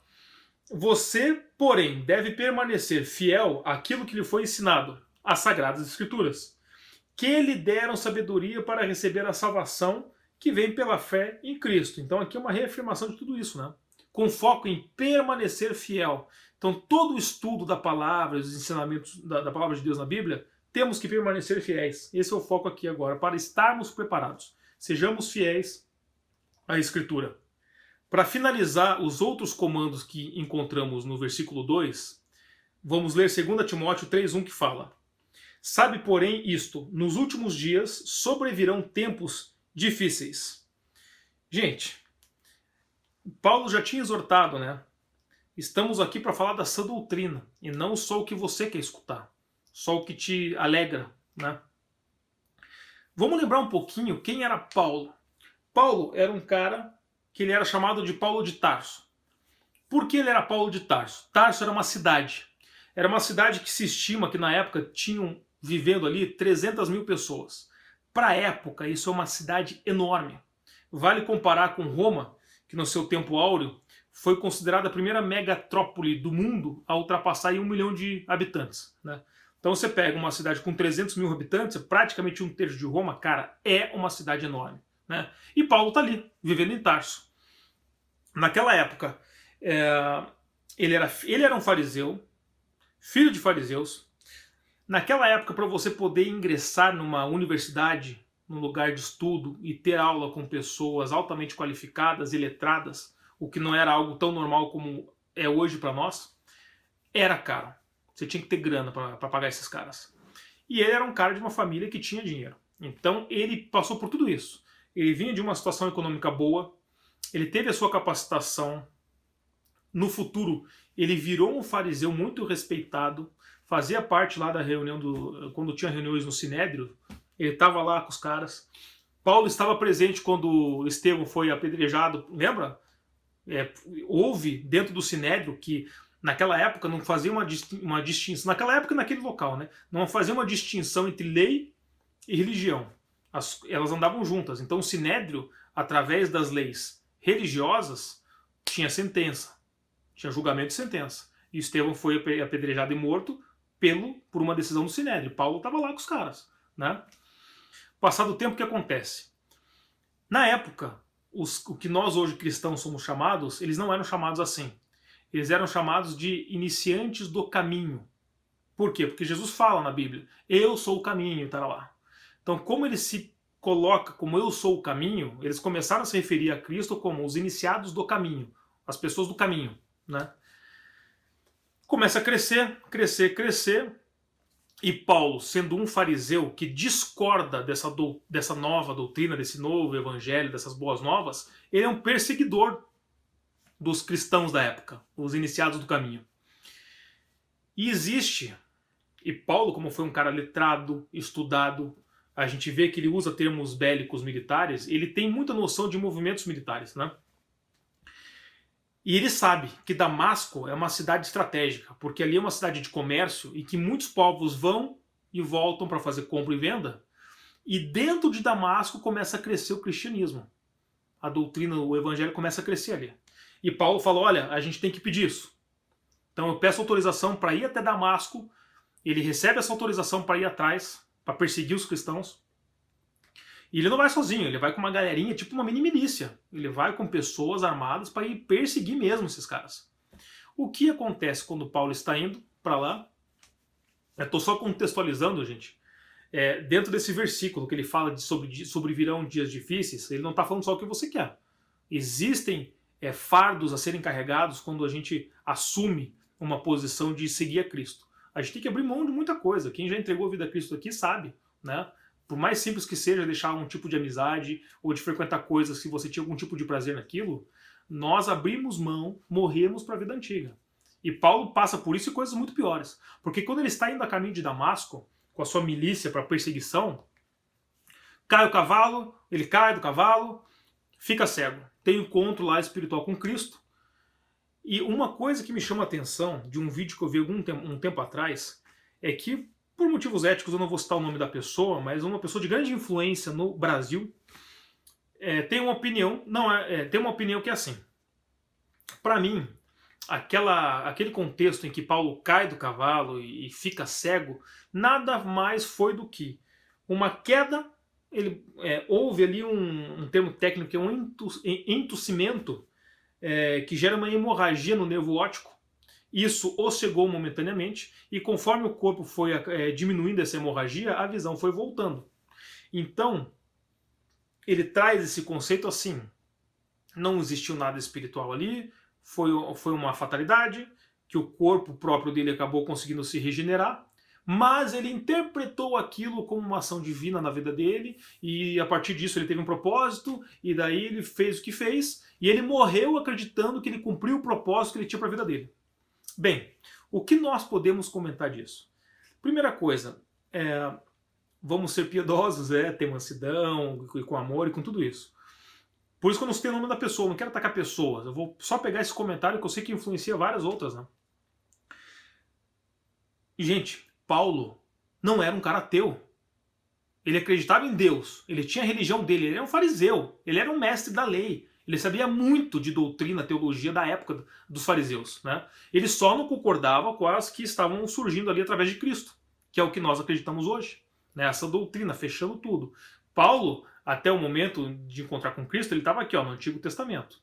você, porém, deve permanecer fiel àquilo que lhe foi ensinado, às Sagradas Escrituras, que lhe deram sabedoria para receber a salvação que vem pela fé em Cristo. Então aqui é uma reafirmação de tudo isso, né? Com foco em permanecer fiel. Então todo o estudo da palavra, os ensinamentos da palavra de Deus na Bíblia, temos que permanecer fiéis. Esse é o foco aqui agora, para estarmos preparados. Sejamos fiéis à Escritura. Para finalizar os outros comandos que encontramos no versículo 2, vamos ler 2 Timóteo 3,1, que fala: sabe, porém, isto, nos últimos dias sobrevirão tempos difíceis. Gente, Paulo já tinha exortado, né? Estamos aqui para falar da sã doutrina, e não só o que você quer escutar, só o que te alegra, né? Vamos lembrar um pouquinho quem era Paulo. Paulo era um cara que ele era chamado de Paulo de Tarso. Por que ele era Paulo de Tarso? Tarso era uma cidade. Era uma cidade que se estima que na época tinham vivendo ali 300 mil pessoas. Para a época, isso é uma cidade enorme. Vale comparar com Roma, que no seu tempo áureo foi considerada a primeira megatrópole do mundo a ultrapassar 1 milhão de habitantes, né? Então você pega uma cidade com 300 mil habitantes, praticamente um terço de Roma, cara, é uma cidade enorme, né? E Paulo está ali, vivendo em Tarso. Naquela época, ele era um fariseu, filho de fariseus, Naquela época, para você poder ingressar numa universidade, num lugar de estudo e ter aula com pessoas altamente qualificadas e letradas, o que não era algo tão normal como é hoje para nós, era caro. Você tinha que ter grana para pagar esses caras. E ele era um cara de uma família que tinha dinheiro. Então ele passou por tudo isso. Ele vinha de uma situação econômica boa, ele teve a sua capacitação. No futuro, ele virou um fariseu muito respeitado, fazia parte lá da reunião quando tinha reuniões no Sinédrio, ele estava lá com os caras. Paulo estava presente quando Estevão foi apedrejado, lembra? Houve dentro do Sinédrio que naquela época não fazia uma distinção, naquela época naquele local, né? Não fazia uma distinção entre lei e religião. Elas andavam juntas. Então o Sinédrio, através das leis religiosas, tinha sentença, tinha julgamento e sentença. E Estevão foi apedrejado e morto por uma decisão do Sinédrio. Paulo estava lá com os caras, né? Passado o tempo, o que acontece? Na época, o que nós hoje cristãos somos chamados, eles não eram chamados assim. Eles eram chamados de iniciantes do caminho. Por quê? Porque Jesus fala na Bíblia, eu sou o caminho, tá lá. Então, como ele se coloca como eu sou o caminho, eles começaram a se referir a Cristo como os iniciados do caminho, as pessoas do caminho, né? Começa a crescer, crescer, crescer, e Paulo, sendo um fariseu que discorda dessa nova doutrina, desse novo evangelho, dessas boas novas, ele é um perseguidor dos cristãos da época, os iniciados do caminho. E existe, e Paulo, como foi um cara letrado, estudado, a gente vê que ele usa termos bélicos militares, ele tem muita noção de movimentos militares, né? E ele sabe que Damasco é uma cidade estratégica, porque ali é uma cidade de comércio e que muitos povos vão e voltam para fazer compra e venda. E dentro de Damasco começa a crescer o cristianismo. A doutrina, o evangelho começa a crescer ali. E Paulo falou, olha, a gente tem que pedir isso. Então eu peço autorização para ir até Damasco, ele recebe essa autorização para ir atrás, para perseguir os cristãos. E ele não vai sozinho, ele vai com uma galerinha, tipo uma mini milícia. Ele vai com pessoas armadas para ir perseguir mesmo esses caras. O que acontece quando Paulo está indo para lá? Eu estou só contextualizando, gente. Dentro desse versículo que ele fala sobre virão dias difíceis, ele não está falando só o que você quer. Existem fardos a serem carregados quando a gente assume uma posição de seguir a Cristo. A gente tem que abrir mão de muita coisa. Quem já entregou a vida a Cristo aqui sabe, né? Por mais simples que seja deixar um tipo de amizade ou de frequentar coisas se você tinha algum tipo de prazer naquilo, nós abrimos mão, morremos para a vida antiga. E Paulo passa por isso e coisas muito piores. Porque quando ele está indo a caminho de Damasco, com a sua milícia para perseguição, cai o cavalo, ele cai do cavalo, fica cego. Tem um encontro lá espiritual com Cristo. E uma coisa que me chama a atenção de um vídeo que eu vi um tempo atrás é que, por motivos éticos, eu não vou citar o nome da pessoa, mas uma pessoa de grande influência no Brasil tem uma opinião, tem uma opinião que é assim. Para mim, aquele contexto em que Paulo cai do cavalo e fica cego, nada mais foi do que uma queda. Houve ali um termo técnico que é um entussimento que gera uma hemorragia no nervo óptico. Isso o cegou momentaneamente e conforme o corpo foi diminuindo essa hemorragia, a visão foi voltando. Então, ele traz esse conceito assim, não existiu nada espiritual ali, foi uma fatalidade, que o corpo próprio dele acabou conseguindo se regenerar, mas ele interpretou aquilo como uma ação divina na vida dele, e a partir disso ele teve um propósito, e daí ele fez o que fez, e ele morreu acreditando que ele cumpriu o propósito que ele tinha para a vida dele. Bem, o que nós podemos comentar disso? Primeira coisa, vamos ser piedosos, ter mansidão, com amor e com tudo isso. Por isso que eu não citei o nome da pessoa, não quero atacar pessoas, eu vou só pegar esse comentário que eu sei que influencia várias outras, né? E, gente, Paulo não era um cara ateu. Ele acreditava em Deus, ele tinha a religião dele, ele era um fariseu, ele era um mestre da lei. Ele sabia muito de doutrina, teologia da época dos fariseus, né? Ele só não concordava com as que estavam surgindo ali através de Cristo, que é o que nós acreditamos hoje, né? Essa doutrina, fechando tudo. Paulo, até o momento de encontrar com Cristo, ele estava aqui, no Antigo Testamento.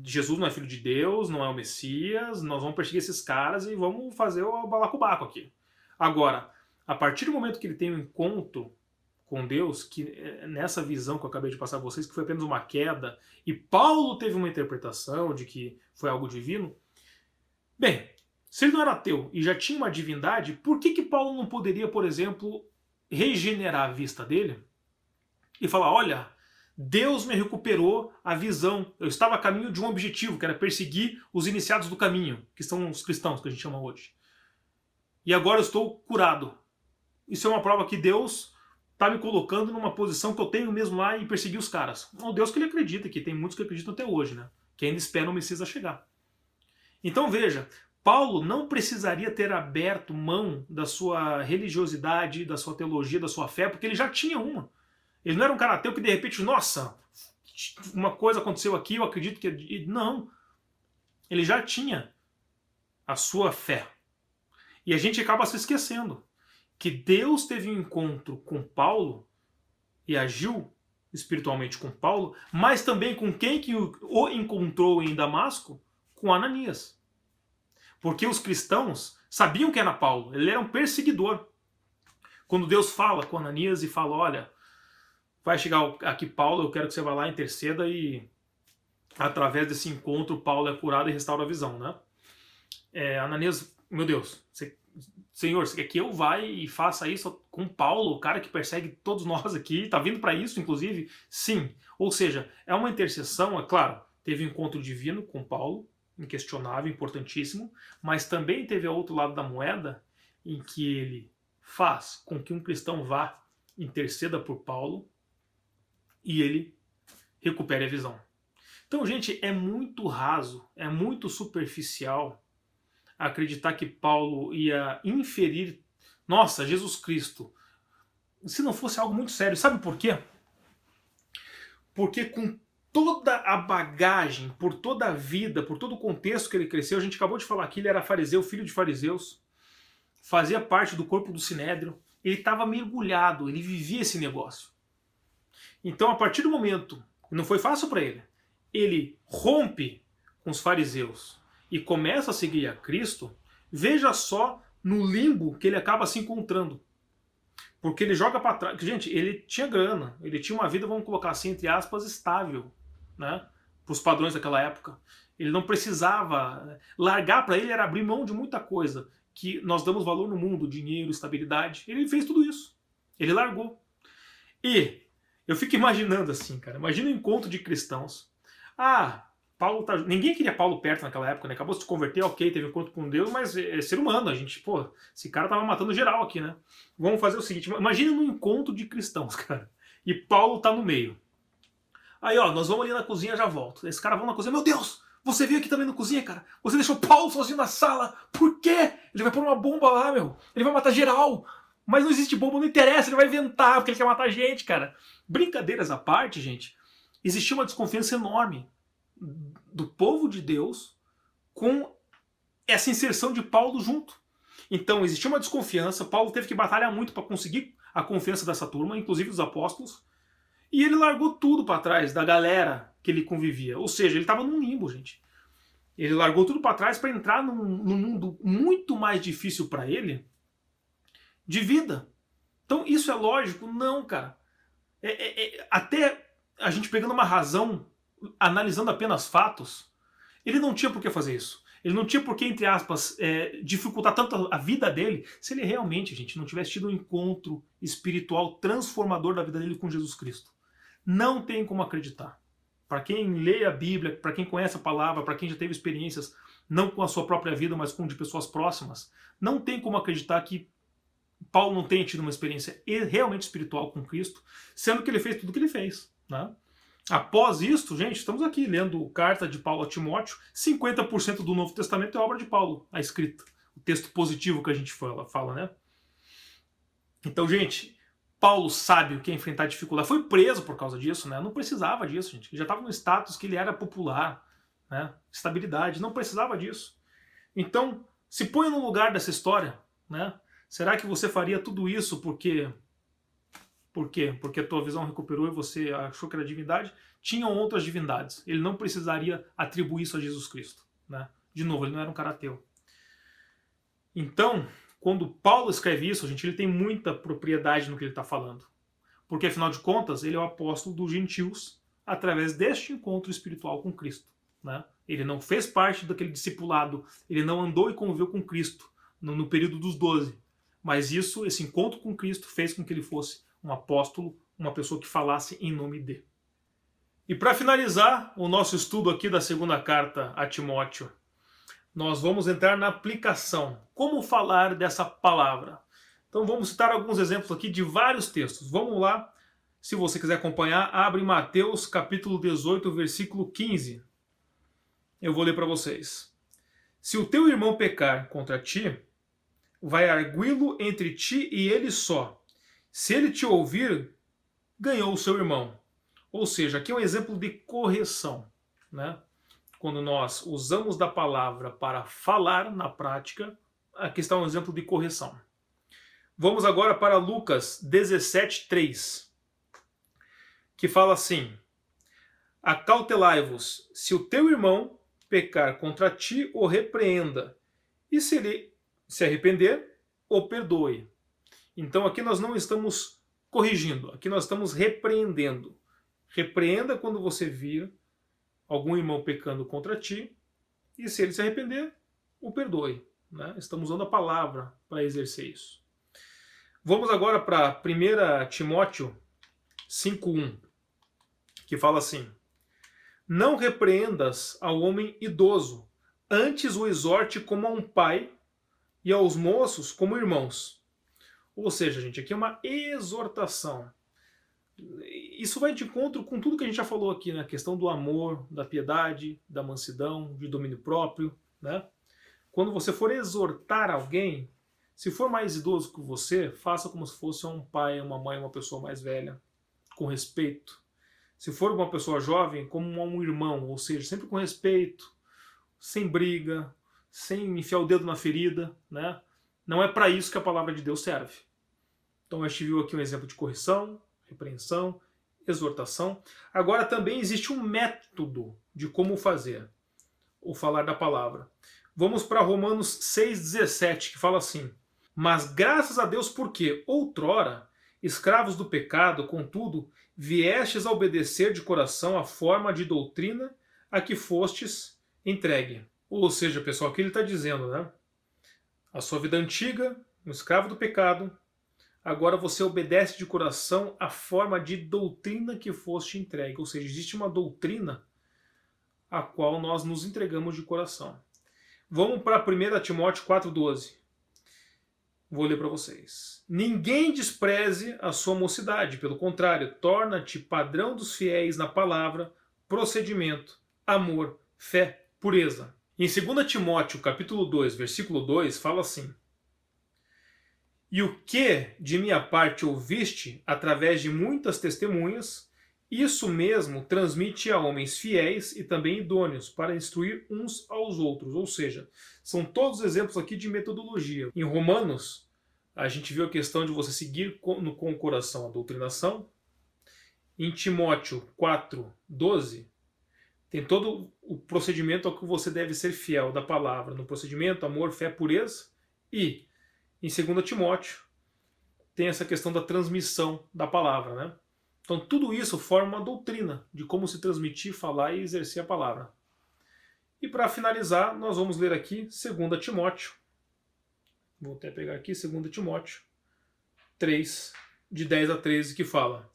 Jesus não é filho de Deus, não é o Messias, nós vamos perseguir esses caras e vamos fazer o balacobaco aqui. Agora, A partir do momento que ele tem um encontro com Deus, que nessa visão que eu acabei de passar a vocês, que foi apenas uma queda, e Paulo teve uma interpretação de que foi algo divino, bem, se ele não era ateu e já tinha uma divindade, por que Paulo não poderia, por exemplo, regenerar a vista dele e falar, olha, Deus me recuperou a visão, eu estava a caminho de um objetivo, que era perseguir os iniciados do caminho, que são os cristãos, que a gente chama hoje. E agora eu estou curado. Isso é uma prova que Deus está me colocando numa posição que eu tenho mesmo lá e perseguir os caras. O Deus que ele acredita, que tem muitos que acreditam até hoje, né? Que ainda esperam o Messias a chegar. Então veja, Paulo não precisaria ter aberto mão da sua religiosidade, da sua teologia, da sua fé, porque ele já tinha uma. Ele não era um cara ateu que de repente, nossa, uma coisa aconteceu aqui, eu acredito que... Não. Ele já tinha a sua fé. E a gente acaba se esquecendo que Deus teve um encontro com Paulo e agiu espiritualmente com Paulo, mas também com quem que o encontrou em Damasco? Com Ananias. Porque os cristãos sabiam que era Paulo, ele era um perseguidor. Quando Deus fala com Ananias e fala, olha, vai chegar aqui Paulo, eu quero que você vá lá, interceda e através desse encontro Paulo é curado e restaura a visão, né? Ananias, meu Deus, Senhor, você quer que eu vá e faça isso com Paulo, o cara que persegue todos nós aqui, tá vindo para isso, inclusive? Sim. Ou seja, é uma intercessão, é claro, teve um encontro divino com Paulo, inquestionável, importantíssimo, mas também teve ao outro lado da moeda, em que ele faz com que um cristão vá, interceda por Paulo, e ele recupere a visão. Então, gente, é muito raso, é muito superficial acreditar que Paulo ia inferir, nossa, Jesus Cristo, se não fosse algo muito sério. Sabe por quê? Porque com toda a bagagem, por toda a vida, por todo o contexto que ele cresceu, a gente acabou de falar que ele era fariseu, filho de fariseus, fazia parte do corpo do Sinédrio, ele estava mergulhado, ele vivia esse negócio. Então, a partir do momento, não foi fácil para ele rompe com os fariseus e começa a seguir a Cristo, veja só no limbo que ele acaba se encontrando. Porque ele joga para trás. Gente, ele tinha grana, ele tinha uma vida, vamos colocar assim, entre aspas, estável, né? Para os padrões daquela época. Ele não precisava. Largar para ele era abrir mão de muita coisa que nós damos valor no mundo, dinheiro, estabilidade. Ele fez tudo isso. Ele largou. E eu fico imaginando assim, cara. Imagina um encontro de cristãos. Paulo tá... Ninguém queria Paulo perto naquela época, né? Acabou de se converter, ok, teve um encontro com Deus, mas é ser humano. A gente, pô, esse cara tava matando geral aqui, né? Vamos fazer o seguinte, imagina um encontro de cristãos, cara. E Paulo tá no meio. Aí, ó, nós vamos ali na cozinha, já volto. Esse cara vai na cozinha, meu Deus, você veio aqui também na cozinha, cara? Você deixou Paulo sozinho na sala, por quê? Ele vai pôr uma bomba lá, meu. Ele vai matar geral. Mas não existe bomba, não interessa, ele vai inventar, porque ele quer matar gente, cara. Brincadeiras à parte, gente, existia uma desconfiança enorme do povo de Deus com essa inserção de Paulo junto. Então existia uma desconfiança, Paulo teve que batalhar muito para conseguir a confiança dessa turma, inclusive dos apóstolos, e ele largou tudo para trás da galera que ele convivia. Ou seja, ele estava num limbo, gente. Ele largou tudo para trás para entrar num mundo muito mais difícil para ele de vida. Então isso é lógico? Não, cara. Até a gente pegando uma razão, analisando apenas fatos, ele não tinha por que fazer isso. Ele não tinha por que, entre aspas, dificultar tanto a vida dele se ele realmente, gente, não tivesse tido um encontro espiritual transformador da vida dele com Jesus Cristo. Não tem como acreditar. Para quem lê a Bíblia, para quem conhece a palavra, para quem já teve experiências, não com a sua própria vida, mas com de pessoas próximas, não tem como acreditar que Paulo não tenha tido uma experiência realmente espiritual com Cristo, sendo que ele fez tudo o que ele fez, né? Após isso, gente, estamos aqui lendo carta de Paulo a Timóteo, 50% do Novo Testamento é obra de Paulo, a escrita, o texto positivo que a gente fala, né? Então, gente, Paulo sabe o que é enfrentar dificuldade, foi preso por causa disso, né? Não precisava disso, gente, ele já estava no status que ele era popular, né? Estabilidade, não precisava disso. Então, se põe no lugar dessa história, né? Será que você faria tudo isso porque... Por quê? Porque a tua visão recuperou e você achou que era divindade? Tinham outras divindades. Ele não precisaria atribuir isso a Jesus Cristo, né? De novo, ele não era um cara ateu. Então, quando Paulo escreve isso, gente, ele tem muita propriedade no que ele está falando. Porque, afinal de contas, ele é o apóstolo dos gentios através deste encontro espiritual com Cristo. Né? Ele não fez parte daquele discipulado, ele não andou e conviveu com Cristo no período dos 12. Mas esse encontro com Cristo, fez com que ele fosse um apóstolo, uma pessoa que falasse em nome dele. E para finalizar o nosso estudo aqui da segunda carta a Timóteo, nós vamos entrar na aplicação. Como falar dessa palavra? Então vamos citar alguns exemplos aqui de vários textos. Vamos lá, se você quiser acompanhar, abre Mateus capítulo 18, versículo 15. Eu vou ler para vocês. Se o teu irmão pecar contra ti, vai arguí-lo entre ti e ele só. Se ele te ouvir, ganhou o seu irmão. Ou seja, aqui é um exemplo de correção, né? Quando nós usamos da palavra para falar na prática, aqui está um exemplo de correção. Vamos agora para Lucas 17:3, que fala assim: acautelai-vos, se o teu irmão pecar contra ti, o repreenda, e se ele se arrepender, o perdoe. Então aqui nós não estamos corrigindo, aqui nós estamos repreendendo. Repreenda quando você vir algum irmão pecando contra ti, e se ele se arrepender, o perdoe. Né? Estamos usando a palavra para exercer isso. Vamos agora para 1 Timóteo 5:1, que fala assim: não repreendas ao homem idoso, antes o exorte como a um pai, e aos moços como irmãos. Ou seja, gente, aqui é uma exortação. Isso vai de encontro com tudo que a gente já falou aqui, né? A questão do amor, da piedade, da mansidão, de domínio próprio, né? Quando você for exortar alguém, se for mais idoso que você, faça como se fosse um pai, uma mãe, uma pessoa mais velha, com respeito. Se for uma pessoa jovem, como um irmão, ou seja, sempre com respeito, sem briga, sem enfiar o dedo na ferida, né? Não é para isso que a palavra de Deus serve. Então a gente viu aqui um exemplo de correção, repreensão, exortação. Agora também existe um método de como fazer o falar da palavra. Vamos para Romanos 6,17, que fala assim: mas graças a Deus porque outrora, escravos do pecado, contudo, viestes a obedecer de coração a forma de doutrina a que fostes entregue. Ou seja, pessoal, o que ele está dizendo, né? A sua vida antiga, um escravo do pecado, agora você obedece de coração a forma de doutrina que foste entregue. Ou seja, existe uma doutrina a qual nós nos entregamos de coração. Vamos para 1 Timóteo 4,12. Vou ler para vocês. Ninguém despreze a sua mocidade, pelo contrário, torna-te padrão dos fiéis na palavra, procedimento, amor, fé, pureza. Em 2 Timóteo capítulo 2, versículo 2, fala assim: e o que de minha parte ouviste através de muitas testemunhas, isso mesmo transmite a homens fiéis e também idôneos, para instruir uns aos outros. Ou seja, são todos exemplos aqui de metodologia. Em Romanos, a gente viu a questão de você seguir com o coração a doutrinação. Em Timóteo 4:12, tem todo o procedimento ao que você deve ser fiel da palavra, no procedimento, amor, fé, pureza. E em 2 Timóteo tem essa questão da transmissão da palavra, né? Então tudo isso forma uma doutrina de como se transmitir, falar e exercer a palavra. E para finalizar, nós vamos ler aqui 2 Timóteo. Vou até pegar aqui 2 Timóteo 3, de 10 a 13, que fala: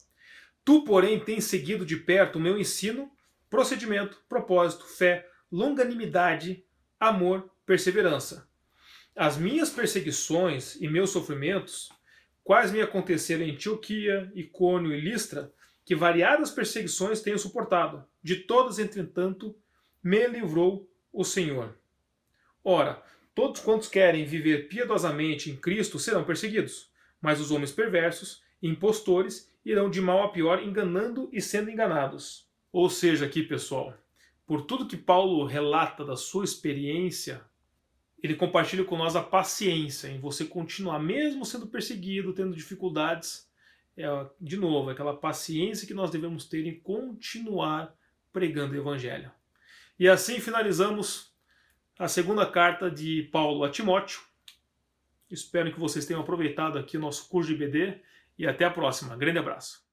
tu, porém, tens seguido de perto o meu ensino, procedimento, propósito, fé, longanimidade, amor, perseverança. As minhas perseguições e meus sofrimentos, quais me aconteceram em Antioquia, Icônio e Listra, que variadas perseguições tenho suportado. De todas, entretanto, me livrou o Senhor. Ora, todos quantos querem viver piedosamente em Cristo serão perseguidos, mas os homens perversos e impostores irão de mal a pior, enganando e sendo enganados. Ou seja, aqui, pessoal, por tudo que Paulo relata da sua experiência, ele compartilha com nós a paciência em você continuar, mesmo sendo perseguido, tendo dificuldades. De novo, aquela paciência que nós devemos ter em continuar pregando o Evangelho. E assim finalizamos a segunda carta de Paulo a Timóteo. Espero que vocês tenham aproveitado aqui o nosso curso de IBD e até a próxima. Grande abraço.